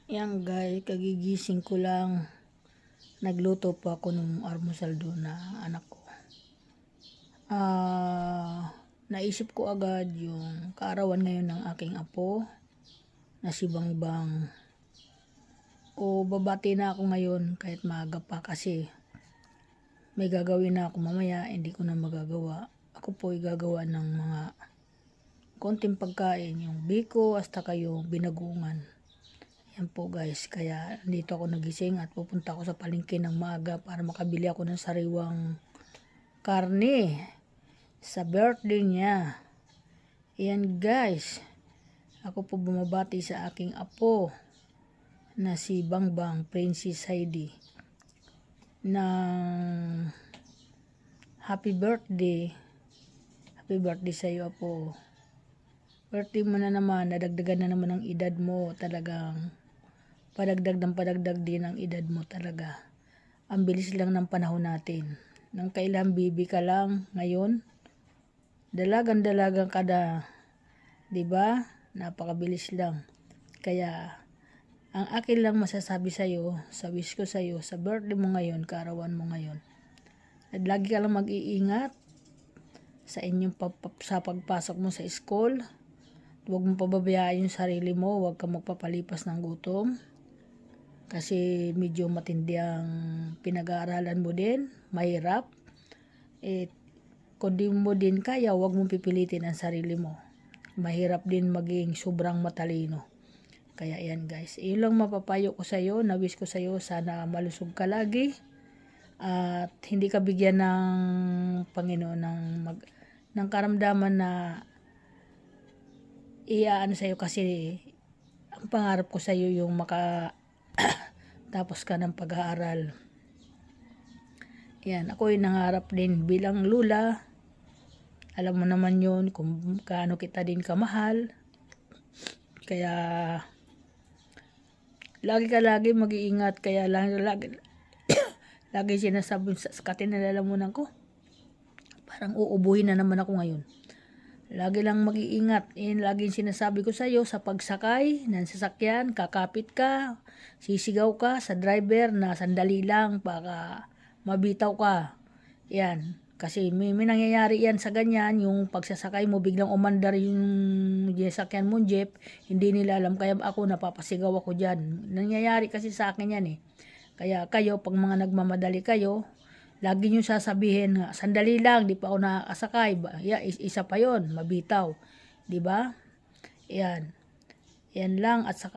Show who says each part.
Speaker 1: Yan guys, kagigising ko lang. Nagluto po ako ng almusal doon na anak ko. Naisip ko agad yung kaarawan ngayon ng aking apo na si Bangbang. O babati na ako ngayon kahit maaga pa kasi may gagawin na ako mamaya, hindi ko na magagawa. Ako po ay gagawa ng mga konting pagkain, yung biko hasta yung binagungan. Yan po guys, kaya dito ako nagising at pupunta ako sa palengke ng maaga para makabili ako ng sariwang karne sa birthday niya. Yan guys, ako po bumabati sa aking apo na si Bangbang Princess Heidi ng happy birthday. Happy birthday sa iyo, apo. Birthday mo na naman, nadagdagan na naman ang edad mo, talagang padagdag ng padagdag din ang edad mo talaga. Ang bilis lang ng panahon natin. Nang kailan bibi ka lang, ngayon dalagang-dalagang ka na, 'di ba? Napakabilis lang. Kaya ang akin lang masasabi sa iyo, sa wish ko sa iyo, sa birthday mo ngayon, kaarawan mo ngayon, at lagi ka lang mag-iingat sa sa pagpasok mo sa school. Huwag mong pababayaan yung sarili mo, huwag ka magpapalipas ng gutom. Kasi medyo matindi ang pinag-aaralan mo din, mahirap. Kung di mo din kaya, huwag mong pipilitin ang sarili mo. Mahirap din maging sobrang matalino. Kaya yan guys, iyon lang mapapayo ko sa iyo, na-wish ko sa iyo, sana malusog ka lagi. At hindi ka bigyan ng Panginoon ng karamdaman na iyaan sa iyo, kasi ang pangarap ko sa iyo yung tapos ka ng pag-aaral. Yan, ako ay nangarap din bilang lula. Alam mo naman yun kung gaano kita din kamahal. Kaya lagi mag-iingat. Kaya lagi sinasabi sa katinalalamunan ko, parang uubuhin na naman ako ngayon. Lagi lang mag-iingat. Laging sinasabi ko sa iyo, sa pagsakay ng sasakyan, kakapit ka, sisigaw ka sa driver na sandali lang baka mabitaw ka. Yan. Kasi may nangyayari yan sa ganyan, yung pagsasakay mo, biglang umandar yung sasakyan mo, jeep, hindi nila alam. Kaya ako, napapasigaw ako dyan. Nangyayari kasi sa akin yan eh. Kaya kayo, pag mga nagmamadali kayo, lagi nyo sasabihin nga, sandali lang, di pa ako nakakasakay. Isa pa yon, mabitaw. Diba? Yan. Yan lang. At saka